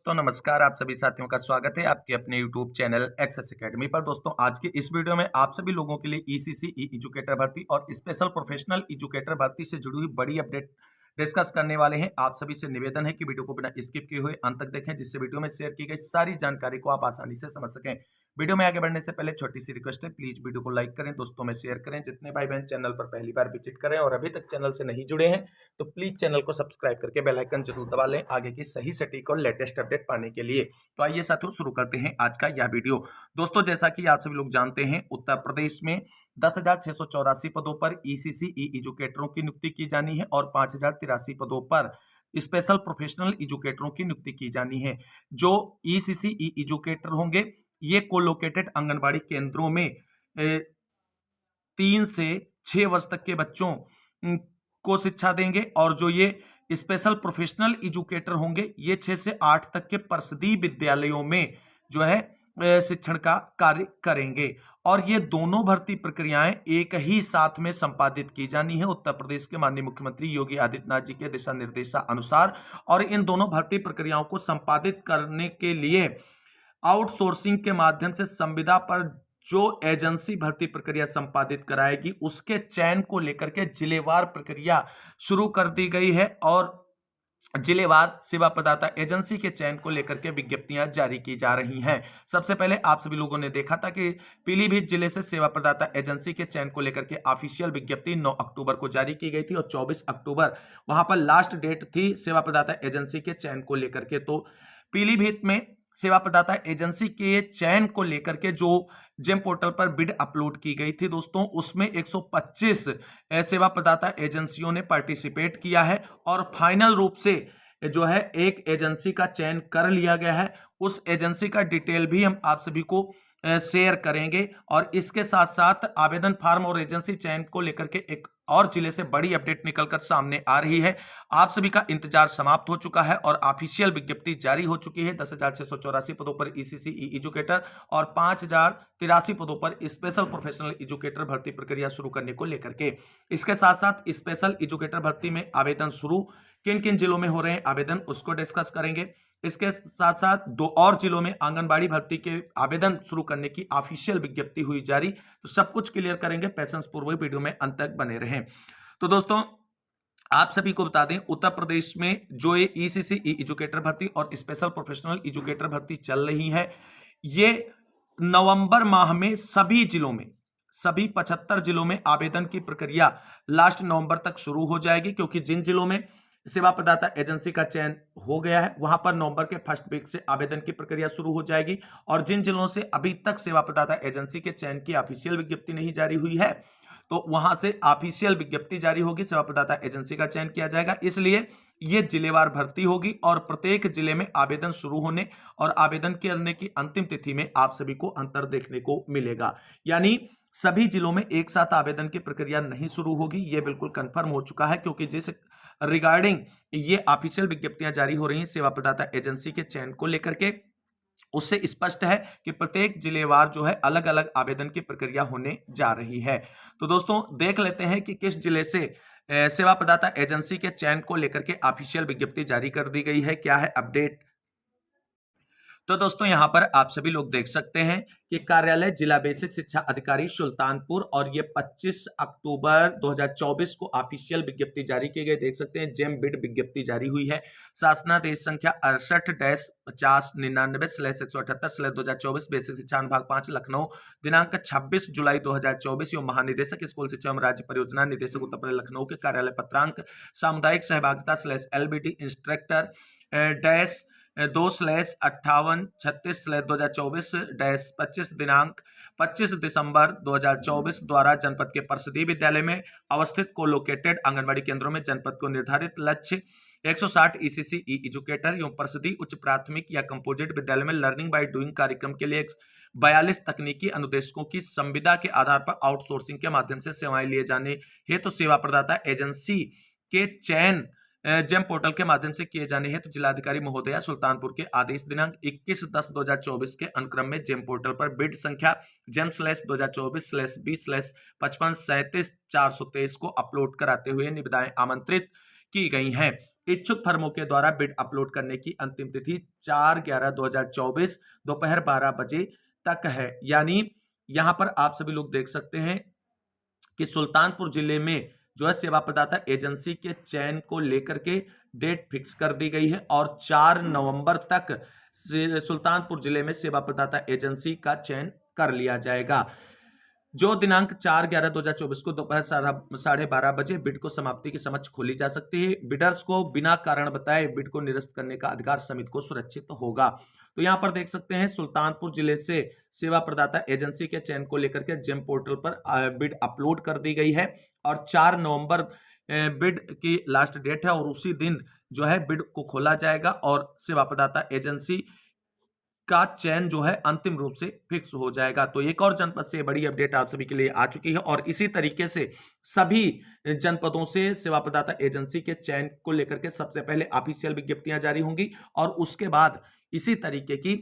दोस्तों नमस्कार। आप सभी साथियों का स्वागत है आपके अपने यूट्यूब चैनल एक्सेस एकेडमी पर। दोस्तों आज के इस वीडियो में आप सभी लोगों के लिए ईसीसी ई एजुकेटर भर्ती और स्पेशल प्रोफेशनल एजुकेटर भर्ती से जुड़ी हुई बड़ी अपडेट डिस्कस करने वाले हैं। आप सभी से निवेदन है कि वीडियो को बिना स्किप किए हुए अंत तक देखें, जिससे वीडियो में शेयर की गई सारी जानकारी को आप आसानी से समझ सकें। वीडियो में आगे बढ़ने से पहले छोटी सी रिक्वेस्ट है, प्लीज वीडियो को लाइक करें, दोस्तों में शेयर करें। जितने भाई बहन चैनल पर पहली बार विजिट करें और अभी तक चैनल से नहीं जुड़े हैं तो प्लीज चैनल को सब्सक्राइब करके बेल आइकन जरूर दबा लें आगे की सही सटीक और लेटेस्ट अपडेट पाने के लिए। तो आइए साथियों शुरू करते हैं आज का यह वीडियो। दोस्तों जैसा कि आप सभी लोग जानते हैं, उत्तर प्रदेश में 10,684 पदों पर ईसीसी ई एजुकेटरों की नियुक्ति की जानी है और 5,083 पदों पर स्पेशल प्रोफेशनल एजुकेटरों की नियुक्ति की जानी है। जो ईसीसी ई एजुकेटर होंगे ये कोलोकेटेड आंगनबाड़ी केंद्रों में 3 से 6 वर्ष तक के बच्चों को शिक्षा देंगे और जो ये स्पेशल प्रोफेशनल एजुकेटर होंगे ये 6 से 8 तक के परिषदीय विद्यालयों में जो है शिक्षण का कार्य करेंगे और ये दोनों भर्ती प्रक्रियाएं एक ही साथ में संपादित की जानी है उत्तर प्रदेश के माननीय मुख्यमंत्री योगी आदित्यनाथ जी के दिशा निर्देशानुसार। और इन दोनों भर्ती प्रक्रियाओं को संपादित करने के लिए आउटसोर्सिंग के माध्यम से संविदा पर जो एजेंसी भर्ती प्रक्रिया संपादित कराएगी उसके चयन को लेकर के जिलेवार प्रक्रिया शुरू कर दी गई है और जिलेवार सेवा प्रदाता एजेंसी के चयन को लेकर के विज्ञप्तियां जारी की जा रही हैं। सबसे पहले आप सभी लोगों ने देखा था कि पीलीभीत जिले से सेवा प्रदाता एजेंसी के चयन को लेकर के ऑफिशियल विज्ञप्ति 9 अक्टूबर को जारी की गई थी और 24 अक्टूबर वहां पर लास्ट डेट थी सेवा प्रदाता एजेंसी के चयन को लेकर के। तो पीलीभीत में सेवा प्रदाता एजेंसी के चयन को लेकर के जो जेम पोर्टल पर बिड अपलोड की गई थी दोस्तों, उसमें 125 सेवा प्रदाता एजेंसियों ने पार्टिसिपेट किया है और फाइनल रूप से जो है एक एजेंसी का चयन कर लिया गया है। उस एजेंसी का डिटेल भी हम आप सभी को शेयर करेंगे और इसके साथ साथ आवेदन फॉर्म और एजेंसी चयन को लेकर के एक और जिले से बड़ी अपडेट निकलकर सामने आ रही है। आप सभी का इंतजार समाप्त हो चुका है और ऑफिशियल विज्ञप्ति जारी हो चुकी है। 10,684 पदों पर ईसीसी ई एजुकेटर और 5,083 पदों पर स्पेशल प्रोफेशनल एजुकेटर भर्ती प्रक्रिया शुरू करने को लेकर के। इसके साथ साथ स्पेशल एजुकेटर भर्ती में आवेदन शुरू किन किन जिलों में हो रहे हैं आवेदन उसको डिस्कस करेंगे। इसके साथ साथ 2 और जिलों में आंगनबाड़ी भर्ती के आवेदन शुरू करने की ऑफिशियल विज्ञप्ति हुई जारी। तो सब कुछ क्लियर करेंगे, पेशेंस पूर्वक वीडियो में अंत तक बने रहें। तो दोस्तों आप सभी को बता दें, उत्तर प्रदेश में जो ये ईसीसी ई एजुकेटर भर्ती और स्पेशल प्रोफेशनल एजुकेटर भर्ती चल रही है ये नवंबर माह में सभी जिलों में सभी 75 जिलों में आवेदन की प्रक्रिया लास्ट नवंबर तक शुरू हो जाएगी, क्योंकि जिन जिलों में सेवा प्रदाता एजेंसी का चयन हो गया है वहां पर नवंबर के फर्स्ट वीक से आवेदन की प्रक्रिया शुरू हो जाएगी और जिन जिलों से अभी तक सेवा प्रदाता एजेंसी के चयन की ऑफिशियल विज्ञप्ति नहीं जारी हुई है तो वहां से ऑफिशियल विज्ञप्ति जारी होगी, सेवा प्रदाता एजेंसी का चयन किया जाएगा। इसलिए ये जिलेवार भर्ती होगी और प्रत्येक जिले में आवेदन शुरू होने और आवेदन करने की अंतिम तिथि में आप सभी को अंतर देखने को मिलेगा। यानी सभी जिलों में एक साथ आवेदन की प्रक्रिया नहीं शुरू होगी, ये बिल्कुल कंफर्म हो चुका है, क्योंकि जिस रिगार्डिंग ये ऑफिशियल विज्ञप्तियां जारी हो रही हैं सेवा प्रदाता एजेंसी के चयन को लेकर के, उससे स्पष्ट है कि प्रत्येक जिलेवार जो है अलग अलग आवेदन की प्रक्रिया होने जा रही है। तो दोस्तों देख लेते हैं कि किस जिले से सेवा प्रदाता एजेंसी के चयन को लेकर के ऑफिशियल विज्ञप्ति जारी कर दी गई है, क्या है अपडेट। तो दोस्तों यहां पर आप सभी लोग देख सकते हैं कि कार्यालय जिला बेसिक शिक्षा अधिकारी सुल्तानपुर और ये 25 अक्टूबर 2024 को ऑफिशियल विज्ञप्ति जारी की गई। देख सकते हैं जेम बिड विज्ञप्ति जारी हुई है। शासनादेश संख्या 68-5099/178/2024 बेसिक शिक्षा अनुभाग 5 लखनऊ दिनांक 26 जुलाई 2024 एवं महानिदेशक स्कूल शिक्षा एवं राज्य परियोजना निदेशक उत्तर प्रदेश लखनऊ के कार्यालय पत्रांक सामुदायिक सहभागिता /LBD इंस्ट्रक्टर डैश 2/58-36/2024-25 दिनांक 25 दिसंबर 2024 द्वारा जनपद के परिषदीय विद्यालय में अवस्थित कोलोकेटेड आंगनबाड़ी केंद्रों में जनपद को निर्धारित लक्ष्य 160 ईसीसी ई एजुकेटर एवं परिषदीय उच्च प्राथमिक या कंपोजिट विद्यालय में लर्निंग बाय डूइंग कार्यक्रम के लिए 42 तकनीकी अनुदेशकों की संविदा के आधार पर आउटसोर्सिंग के माध्यम से सेवाएं लिए जाने हेतु सेवा प्रदाता एजेंसी के चयन जेम पोर्टल के माध्यम से किए जाने हैं। तो जिलाधिकारी महोदया सुल्तानपुर के आदेश दिनांक 21/10/2024 के अनुक्रम में जेम पोर्टल पर बिड संख्या जेम/2024/B/5537-423 को अपलोड कराते हुए निविदाएं आमंत्रित की गई हैं। इच्छुक फर्मों के द्वारा बिड अपलोड करने की अंतिम तिथि 4/11/2024 दोपहर 12 बजे तक है। यानी यहां पर आप सभी लोग देख सकते हैं कि सुल्तानपुर जिले में जो है सेवा प्रदाता एजेंसी के चयन को लेकर के डेट फिक्स कर दी गई है और 4 नवंबर तक सुल्तानपुर जिले में सेवा प्रदाता एजेंसी का चयन कर लिया जाएगा। जो दिनांक 4/11/2024 को दोपहर 12:30 बजे बिड को समाप्ति के समक्ष खोली जा सकती है। बिडर्स को बिना कारण बताए बिड को निरस्त करने का अधिकार समिति को सुरक्षित होगा। तो यहां पर देख सकते हैं सुल्तानपुर जिले से सेवा प्रदाता एजेंसी के चयन को लेकर के जेम पोर्टल पर बिड अपलोड कर दी गई है और 4 नवंबर बिड की लास्ट डेट है और उसी दिन जो है बिड को खोला जाएगा और सेवा प्रदाता एजेंसी का चयन जो है अंतिम रूप से फिक्स हो जाएगा। तो एक और जनपद से बड़ी अपडेट आप सभी के लिए आ चुकी है और इसी तरीके से सभी जनपदों से सेवा प्रदाता एजेंसी के चयन को लेकर के सबसे पहले ऑफिशियल विज्ञप्तियां जारी होंगी और उसके बाद इसी तरीके की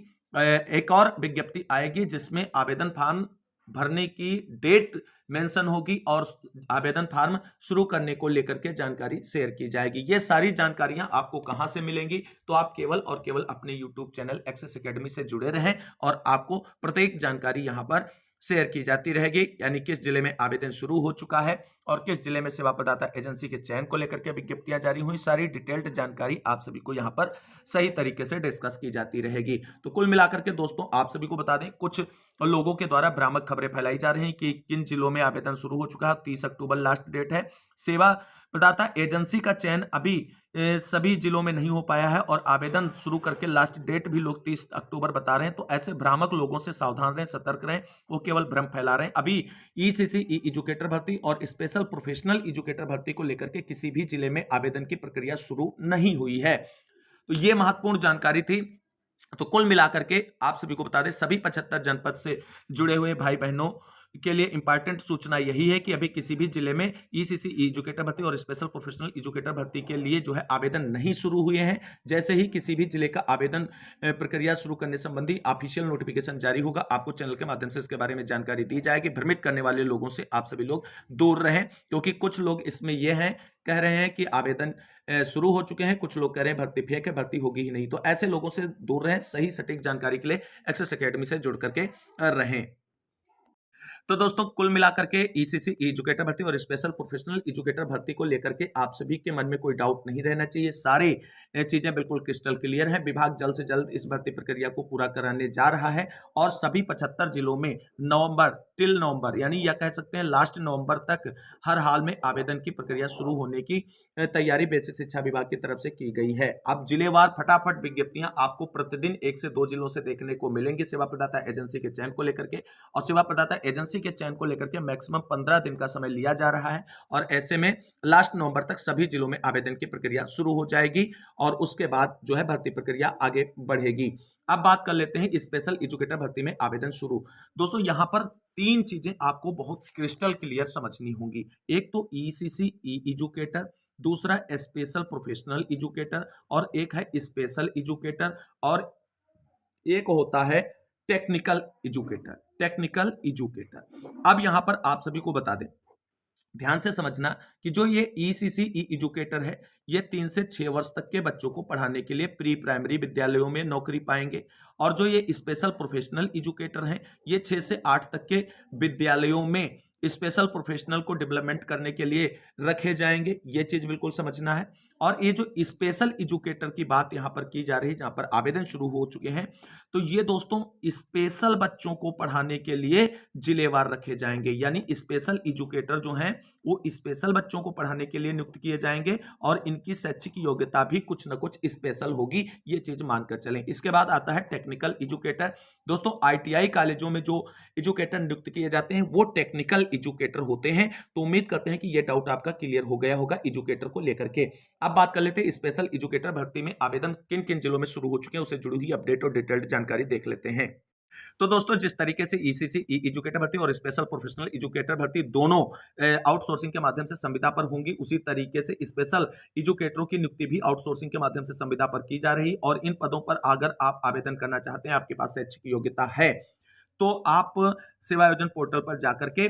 एक और विज्ञप्ति आएगी जिसमें आवेदन फॉर्म भरने की डेट मेंशन होगी और आवेदन फॉर्म शुरू करने को लेकर के जानकारी शेयर की जाएगी। ये सारी जानकारियां आपको कहां से मिलेंगी? तो आप केवल और केवल अपने यूट्यूब चैनल एक्सेस एकेडमी से जुड़े रहें और आपको प्रत्येक जानकारी यहां पर शेयर की जाती रहेगी। यानी किस जिले में आवेदन शुरू हो चुका है और किस जिले में सेवा प्रदाता एजेंसी के चयन को लेकर के विज्ञप्तियां जारी हुई, सारी डिटेल्ड जानकारी आप सभी को यहां पर सही तरीके से डिस्कस की जाती रहेगी। तो कुल मिलाकर के दोस्तों आप सभी को बता दें, कुछ लोगों के द्वारा भ्रामक खबरें फैलाई जा रही हैं कि किन जिलों में आवेदन शुरू हो चुका है। 30 अक्टूबर लास्ट डेट है। सेवा प्रदाता एजेंसी का चयन अभी सभी जिलों में नहीं हो पाया है और आवेदन शुरू करके लास्ट डेट भी लोग 30 अक्टूबर बता रहे हैं। तो ऐसे भ्रामक लोगों से सावधान रहें, सतर्क रहें, वो केवल भ्रम फैला रहे हैं। अभी ईसीसी ई एजुकेटर भर्ती और स्पेशल प्रोफेशनल एजुकेटर भर्ती को लेकर के किसी भी जिले में आवेदन की प्रक्रिया शुरू नहीं हुई है। तो ये महत्वपूर्ण जानकारी थी। तो कुल मिलाकर के आप सभी को बता दें, सभी 75 जनपद से जुड़े हुए भाई बहनों के लिए इंपॉर्टेंट सूचना यही है कि अभी किसी भी जिले में ईसीसी एजुकेटर भर्ती और स्पेशल प्रोफेशनल एजुकेटर भर्ती के लिए जो है आवेदन नहीं शुरू हुए हैं। जैसे ही किसी भी जिले का आवेदन प्रक्रिया शुरू करने संबंधी ऑफिशियल नोटिफिकेशन जारी होगा, आपको चैनल के माध्यम से इसके बारे में जानकारी दी जाएगी। भ्रमित करने वाले लोगों से आप सभी लोग दूर रहें, क्योंकि कुछ लोग इसमें यह हैं कह रहे हैं कि आवेदन शुरू हो चुके हैं, कुछ लोग कह रहे हैं भर्ती फेक है, भर्ती होगी ही नहीं। तो ऐसे लोगों से दूर रहें, सही सटीक जानकारी के लिए एक्सेस एकेडमी से जुड़ करके रहें। तो दोस्तों कुल मिलाकर के ईसीसी एजुकेटर भर्ती और स्पेशल प्रोफेशनल एजुकेटर भर्ती को लेकर के आप सभी के मन में कोई डाउट नहीं रहना चाहिए। सारी चीजें बिल्कुल क्रिस्टल क्लियर हैं। विभाग जल्द से जल्द इस भर्ती प्रक्रिया को पूरा कराने जा रहा है और सभी 75 जिलों में नवंबर टिल नवंबर यानी या कह सकते हैं लास्ट नवंबर तक हर हाल में आवेदन की प्रक्रिया शुरू होने की तैयारी बेसिक शिक्षा विभाग की तरफ से की गई है। अब जिलेवार फटाफट विज्ञप्तियां आपको प्रतिदिन 1 से 2 जिलों से देखने को मिलेंगी सेवा प्रदाता एजेंसी के चयन को लेकर के, और सेवा प्रदाता एजेंसी के चयन को लेकर के मैक्सिमम 15 दिन का समय लिया जा रहा है और ऐसे में लास्ट नवंबर तक सभी जिलों में आवेदन की प्रक्रिया शुरू हो जाएगी और उसके बाद जो है भर्ती प्रक्रिया आगे बढ़ेगी। अब बात कर लेते हैं स्पेशल एजुकेटर भर्ती में आवेदन शुरू। दोस्तों यहां पर 3 चीजें आपको बहुत क्रिस्टल क्लियर समझनी होंगी। एक तो ईसीसी ई एजुकेटर, दूसरा स्पेशल प्रोफेशनल एजुकेटर और एक है स्पेशल एजुकेटर और एक होता है टेक्निकल एजुकेटर। टेक्निकल एजुकेटर अब यहां पर आप सभी को बता दें, ध्यान से समझना कि जो ये ईसीसी ई एजुकेटर है ये 3 से 6 वर्ष तक के बच्चों को पढ़ाने के लिए प्री प्राइमरी विद्यालयों में नौकरी पाएंगे और जो ये स्पेशल प्रोफेशनल एजुकेटर हैं ये 6 से 8 तक के विद्यालयों में स्पेशल प्रोफेशनल को डेवलपमेंट करने के लिए रखे जाएंगे। ये चीज बिल्कुल समझना है। और ये जो स्पेशल एजुकेटर की बात यहां पर की जा रही है जहां पर आवेदन शुरू हो चुके हैं, तो ये दोस्तों स्पेशल बच्चों को पढ़ाने के लिए जिलेवार रखे जाएंगे। यानी स्पेशल एजुकेटर जो हैं वो स्पेशल बच्चों को पढ़ाने के लिए नियुक्त किए जाएंगे और इनकी शैक्षिक योग्यता भी कुछ ना कुछ स्पेशल होगी, ये चीज मानकर चलें। इसके बाद आता है टेक्निकल एजुकेटर। दोस्तों आईटीआई कॉलेजों में जो एजुकेटर नियुक्त किए जाते हैं वो टेक्निकल एजुकेटर होते हैं। तो उम्मीद करते हैं कि ये डाउट आपका क्लियर हो गया होगा एजुकेटर को लेकर के। अब बात कर लेते हैं स्पेशल एजुकेटर भर्ती में आवेदन किन किन जिलों में शुरू हो चुके हैं, उससे जुड़ी हुई अपडेट और डिटेल्ड जानकारी देख लेते हैं। तो दोस्तों जिस तरीके से ईसीसी ई एजुकेटर भर्ती और स्पेशल प्रोफेशनल एजुकेटर भर्ती दोनों आउटसोर्सिंग के माध्यम से संविदा पर होंगी, उसी तरीके से स्पेशल एजुकेटरों की नियुक्ति भी आउटसोर्सिंग के माध्यम से संविदा पर की जा रही। और इन पदों पर अगर आप आवेदन करना चाहते हैं, आपके पास शैक्षिक योग्यता है, तो आप सेवा आयोजन पोर्टल पर जाकर के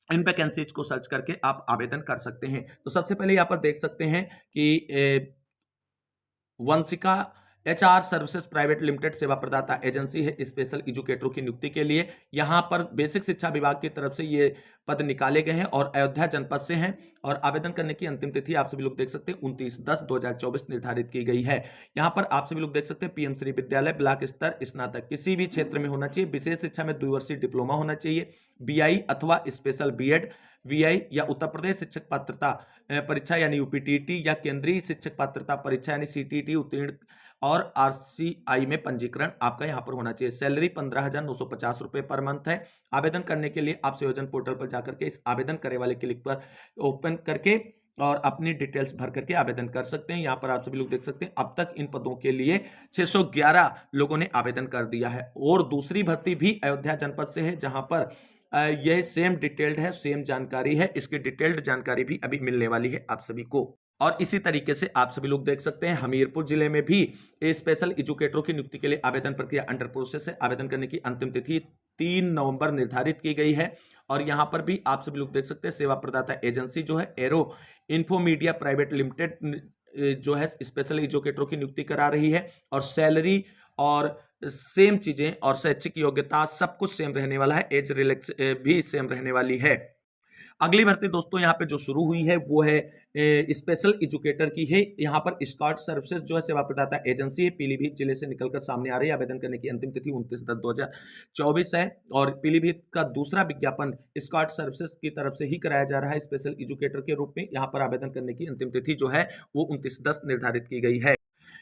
इन वैकेंसीज को सर्च करके आप आवेदन कर सकते हैं। तो सबसे पहले यहाँ पर देख सकते हैं कि Vanshika HR services private limited सेवा प्रदाता एजेंसी है स्पेशल एजुकेटरों की नियुक्ति के लिए। यहां पर बेसिक शिक्षा विभाग की तरफ से ये पद निकाले गए हैं और अयोध्या जनपद से हैं। और आवेदन करने की अंतिम तिथि आप सभी लोग देख सकते हैं 29/10/2024 निर्धारित की गई है। यहां पर आप सभी लोग देख सकते हैं पीएम श्री विद्यालय ब्लॉक स्तर स्नातक किसी भी क्षेत्र में होना चाहिए। विशेष शिक्षा में द्विवर्षीय डिप्लोमा होना चाहिए। बीआई अथवा स्पेशल बीएड, वीआई या उत्तर प्रदेश शिक्षक पात्रता परीक्षा यानी यूपीटीटी या केंद्रीय शिक्षक पात्रता परीक्षा यानी सीटीटी उत्तीर्ण और आरसीआई में पंजीकरण आपका यहां पर होना चाहिए। सैलरी 15,950 रुपए पर मंथ है। आवेदन करने के लिए आप संयोजन पोर्टल पर जाकर के इस आवेदन करे वाले क्लिक पर ओपन करके और अपनी डिटेल्स भर करके आवेदन कर सकते हैं। यहां पर आप सभी लोग देख सकते हैं अब तक इन पदों के लिए 611 लोगों ने आवेदन कर दिया है। और दूसरी भर्ती भी अयोध्या जनपद से है जहां पर यह सेम डिटेल्ड है, सेम जानकारी है। इसकी डिटेल्ड जानकारी भी अभी मिलने वाली है आप सभी को। और इसी तरीके से आप सभी लोग देख सकते हैं हमीरपुर जिले में भी स्पेशल एजुकेटरों की नियुक्ति के लिए आवेदन प्रक्रिया अंडर प्रोसेस है। आवेदन करने की अंतिम तिथि 3 नवंबर निर्धारित की गई है। और यहां पर भी आप सभी लोग देख सकते हैं सेवा प्रदाता एजेंसी जो है arrow info media private limited जो है स्पेशल एजुकेटरों की नियुक्ति करा रही है। और सैलरी और सेम चीजें और शैक्षिक योग्यता सब कुछ सेम रहने वाला है। एज रिलैक्स भी सेम रहने वाली है। अगली भर्ती दोस्तों यहाँ पे जो शुरू हुई है वो है स्पेशल एजुकेटर की है। यहाँ पर स्कॉट सर्विसेज जो है सेवा प्रदाता एजेंसी है पीलीभीत जिले से निकलकर सामने आ रही है। आवेदन करने की अंतिम तिथि 29/10/2024 है। और पीलीभीत का दूसरा विज्ञापन स्कॉट सर्विसेज की तरफ से ही कराया जा रहा है स्पेशल एजुकेटर के रूप में। यहाँ पर आवेदन करने की अंतिम तिथि जो है वो 29/10 निर्धारित की गई है।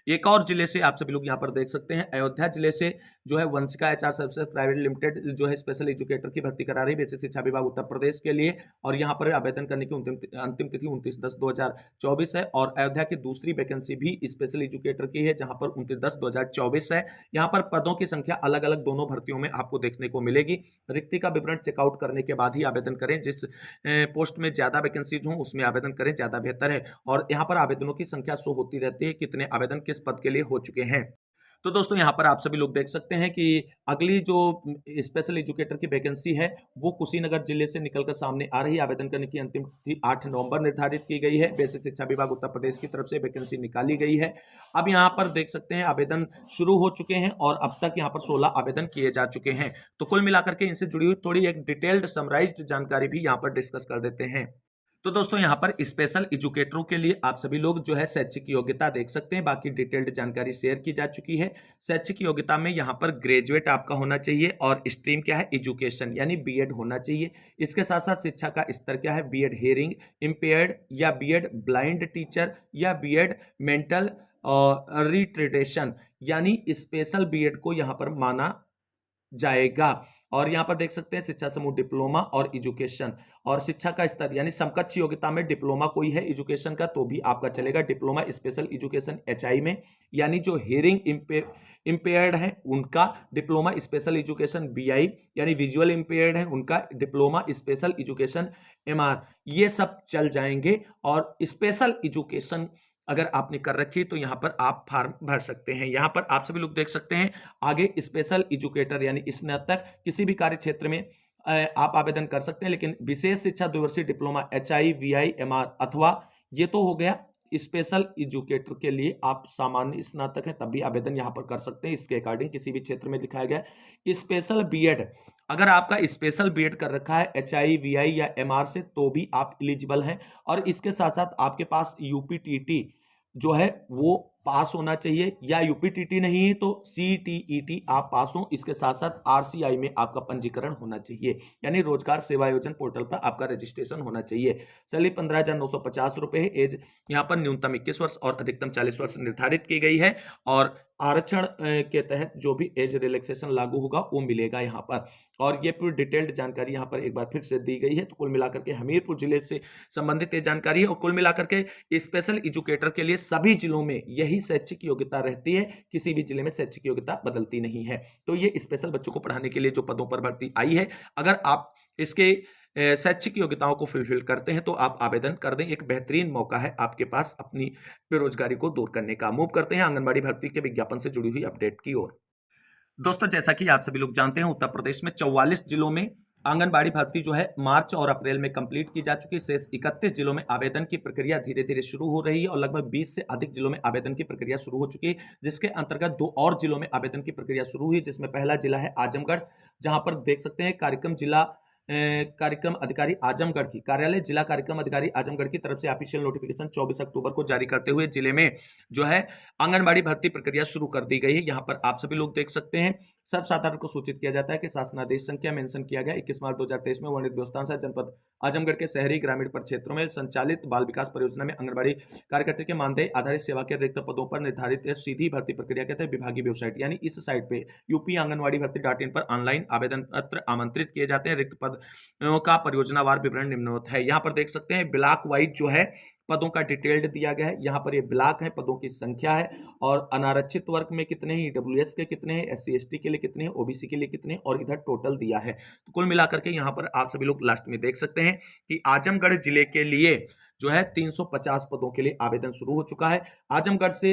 एक और जिले से आप सभी लोग यहाँ पर देख सकते हैं अयोध्या जिले से जो है Vanshika HR services private limited जो है स्पेशल एजुकेटर की भर्ती करा रही है बेसिक शिक्षा विभाग उत्तर प्रदेश के लिए। और यहाँ पर आवेदन करने की अंतिम तिथि 29/10/2024 है। और अयोध्या की दूसरी वैकेंसी भी स्पेशल एजुकेटर की है जहां पर 29/10/2024 है। यहाँ पर पदों की संख्या अलग अलग दोनों भर्तियों में आपको देखने को मिलेगी। रिक्ति का विवरण चेकआउट करने के बाद ही आवेदन करें। जिस पोस्ट में ज्यादा वैकेंसीज हो उसमें आवेदन करें, ज्यादा बेहतर है। और यहाँ पर आवेदनों की संख्या शो होती रहती है कितने आवेदन किस पद के लिए हो चुके हैं। तो दोस्तों यहाँ पर आप सभी लोग देख सकते हैं कि अगली जो स्पेशल एजुकेटर की वैकेंसी है वो कुशीनगर जिले से निकलकर सामने आ रही है। आवेदन करने की अंतिम तिथि 8 नवंबर निर्धारित की गई है। बेसिक शिक्षा विभाग उत्तर प्रदेश की तरफ से वैकेंसी निकाली गई है। अब यहाँ पर देख सकते हैं आवेदन शुरू हो चुके हैं और अब तक यहाँ पर 16 आवेदन किए जा चुके हैं। तो कुल मिलाकर के इनसे जुड़ी हुई थोड़ी एक डिटेल्ड समराइज्ड जानकारी भी यहाँ पर डिस्कस कर देते हैं। तो दोस्तों यहाँ पर स्पेशल एजुकेटरों के लिए आप सभी लोग जो है शैक्षिक योग्यता देख सकते हैं। बाकी डिटेल्ड जानकारी शेयर की जा चुकी है। शैक्षिक योग्यता में यहाँ पर ग्रेजुएट आपका होना चाहिए और स्ट्रीम क्या है एजुकेशन यानी बीएड होना चाहिए। इसके साथ साथ शिक्षा का स्तर क्या है बीएड हेयरिंग इम्पेयर्ड या बीएड ब्लाइंड टीचर या बीएड मेंटल रिट्रेडेशन यानी स्पेशल बीएड को यहाँ पर माना जाएगा। और यहां पर देख सकते हैं शिक्षा समूह डिप्लोमा और एजुकेशन और शिक्षा का स्तर यानी समकक्ष योग्यता में डिप्लोमा कोई है एजुकेशन का तो भी आपका चलेगा। डिप्लोमा स्पेशल एजुकेशन एचआई में यानी जो हियरिंग इम्पेयर्ड है उनका डिप्लोमा स्पेशल एजुकेशन बीआई यानी विजुअल इम्पेयर्ड है उनका डिप्लोमा स्पेशल एजुकेशन एमआर ये सब चल जाएंगे। और स्पेशल एजुकेशन अगर आपने कर रखी तो यहां पर आप फॉर्म भर सकते हैं। यहां पर आप सभी लोग देख सकते हैं आगे स्पेशल एजुकेटर यानी स्नातक किसी भी कार्य क्षेत्र में आप आवेदन कर सकते हैं। लेकिन विशेष शिक्षा द्विवर्षीय डिप्लोमा एचआई वीआई एमआर अथवा ये तो हो गया स्पेशल एजुकेटर के लिए आप सामान्य स्नातक हैं तब भी आवेदन यहां पर कर सकते हैं। इसके अकॉर्डिंग किसी भी क्षेत्र में दिखाया गया स्पेशल बीएड अगर आपका स्पेशल बीएड कर रखा है एचआई वीआई या एमआर से तो भी आप एलिजिबल हैं। और इसके साथ साथ आपके पास यूपीटीटी जो है वो पास होना चाहिए या यूपीटीटी नहीं है तो सीटीईटी आप पास हो। इसके साथ साथ आरसीआई में आपका पंजीकरण होना चाहिए यानी रोजगार सेवा योजना पोर्टल पर आपका रजिस्ट्रेशन होना चाहिए। सैलरी 15,950 रुपए है। एज यहाँ पर न्यूनतम 21 वर्ष और अधिकतम 40 वर्ष निर्धारित की गई है। और आरक्षण के तहत जो भी एज रिलैक्सेशन लागू होगा वो मिलेगा यहाँ पर। और ये पूरी डिटेल्ड जानकारी यहाँ पर एक बार फिर से दी गई है। तो कुल मिलाकर के हमीरपुर जिले से संबंधित ये जानकारी है। और कुल मिलाकर के स्पेशल एजुकेटर के लिए सभी जिलों में यही शैक्षिक योग्यता रहती है। किसी भी जिले में शैक्षिक योग्यता बदलती नहीं है। तो ये स्पेशल बच्चों को पढ़ाने के लिए जो पदों पर भर्ती आई है अगर आप इसके शैक्षिक योग्यताओं को फुलफिल करते हैं तो आप आवेदन कर दें। एक बेहतरीन मौका है आपके पास अपनी बेरोजगारी को दूर करने का। मूव करते हैं आंगनबाड़ी भर्ती के विज्ञापन से जुड़ी हुई अपडेट की ओर। दोस्तों जैसा कि आप सभी लोग जानते हैं उत्तर प्रदेश में 44 जिलों में आंगनबाड़ी भर्ती जो है मार्च और अप्रैल में कंप्लीट की जा चुकी है। शेष 31 जिलों में आवेदन की प्रक्रिया धीरे धीरे शुरू हो रही है और लगभग 20 से अधिक जिलों में आवेदन की प्रक्रिया शुरू हो चुकी है, जिसके अंतर्गत 2 और जिलों में आवेदन की प्रक्रिया शुरू हुई, जिसमें पहला जिला है आजमगढ़, जहां पर देख सकते हैं कार्यक्रम अधिकारी आजमगढ़ की कार्यालय जिला कार्यक्रम अधिकारी आजमगढ़ की तरफ से ऑफिशियल नोटिफिकेशन 24 अक्टूबर को जारी करते हुए जिले में जो है आंगनबाड़ी भर्ती प्रक्रिया शुरू कर दी गई है। यहाँ पर आप सभी लोग देख सकते हैं, सब साधारण को सूचित किया जाता है कि शासनादेश संख्या मेंशन किया गया 21 मार्च 2023 में वर्णित व्यवस्थानुसार जनपद आजमगढ़ के शहरी ग्रामीण क्षेत्रों में संचालित बाल विकास परियोजना में आंगनबाड़ी कार्यकर्ता के मानदेय आधारित सेवा के रिक्त पदों पर निर्धारित सीधी भर्ती प्रक्रिया के तहत विभागीय वेबसाइट यानी इस साइट पे यूपी आंगनबाड़ी भर्ती.in पर ऑनलाइन आवेदन पत्र आमंत्रित किए जाते हैं। रिक्त पद का परियोजनावार विवरण निम्नवत है। यहाँ पर देख सकते हैं ब्लॉक वाइज जो है पदों का डिटेल्ड दिया गया है। यहाँ पर ये ब्लॉक है, पदों की संख्या है और अनारक्षित वर्ग में कितने हैं, ईडब्ल्यूएस के कितने हैं, एससी एसटी के लिए कितने हैं, ओबीसी के लिए कितने हैं और इधर टोटल दिया है। तो कुल मिलाकर के यहाँ पर आप सभी लोग लास्ट में देख सकते हैं कि आजमगढ़ जिले के लिए जो है 350 पदों के लिए आवेदन शुरू हो चुका है। आजमगढ़ से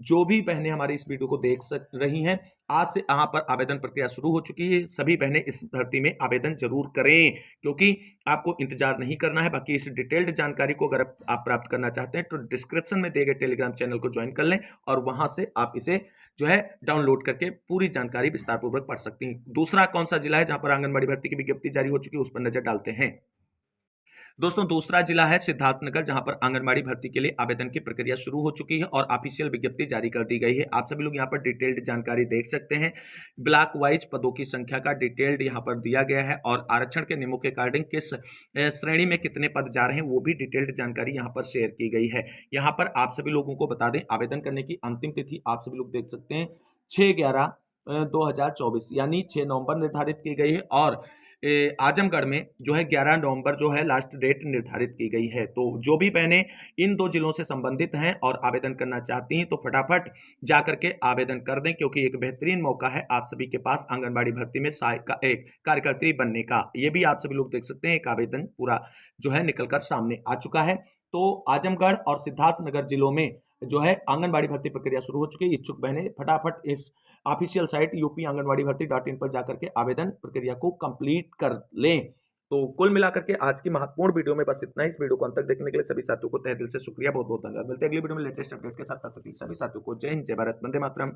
जो भी बहनें हमारी इस वीडियो को देख रही हैं, आज से यहाँ पर आवेदन प्रक्रिया शुरू हो चुकी है। सभी बहनें इस भर्ती में आवेदन जरूर करें, क्योंकि आपको इंतजार नहीं करना है। बाकी इस डिटेल्ड जानकारी को अगर आप प्राप्त करना चाहते हैं तो डिस्क्रिप्शन में दिए गए टेलीग्राम चैनल को ज्वाइन कर लें और वहां से आप इसे जो है डाउनलोड करके पूरी जानकारी विस्तार पूर्वक पढ़ सकती हैं। दूसरा कौन सा जिला है जहां पर आंगनबाड़ी भर्ती की विज्ञप्ति जारी हो चुकी है, उस पर नजर डालते हैं। दोस्तों दूसरा जिला है सिद्धार्थनगर, जहां पर आंगनबाड़ी भर्ती के लिए आवेदन की प्रक्रिया शुरू हो चुकी है और ऑफिशियल विज्ञप्ति जारी कर दी गई है। आप सभी लोग यहां पर डिटेल्ड जानकारी देख सकते हैं। ब्लॉक वाइज पदों की संख्या का डिटेल्ड यहां पर दिया गया है और आरक्षण के नियमों के अकॉर्डिंग किस श्रेणी में कितने पद जा रहे हैं वो भी डिटेल्ड जानकारी यहां पर शेयर की गई है। यहाँ पर आप सभी लोगों को बता दें, आवेदन करने की अंतिम तिथि आप सभी लोग देख सकते हैं 6/11/2024 यानी 6 नवंबर निर्धारित की गई है और आजमगढ़ में जो है 11 नवंबर जो है लास्ट डेट निर्धारित की गई है। तो जो भी बहनें इन 2 जिलों से संबंधित हैं और आवेदन करना चाहती हैं तो फटाफट जाकर के आवेदन कर दें, क्योंकि एक बेहतरीन मौका है आप सभी के पास आंगनबाड़ी भर्ती में एक कार्यकर्त्री बनने का। ये भी आप सभी लोग देख सकते हैं, एक आवेदन पूरा जो है निकलकर सामने आ चुका है। तो आजमगढ़ और सिद्धार्थनगर जिलों में जो है आंगनबाड़ी भर्ती प्रक्रिया शुरू हो चुकी है। इच्छुक बहनें फटाफट इस ऑफिशियल साइट यूपी आंगनबाड़ी भर्ती.in पर जाकर के आवेदन प्रक्रिया को कंप्लीट कर लें। तो कुल मिलाकर के आज की महत्वपूर्ण वीडियो में बस इतना ही। इस वीडियो को अंत तक देखने के लिए सभी साथियों को तहे दिल से शुक्रिया, बहुत बहुत धन्यवाद। मिलते हैं अगली वीडियो में लेटेस्ट अपडेट के साथ। तब तक सभी साथियों को जय हिंद, जय भारत, वंदे मातरम।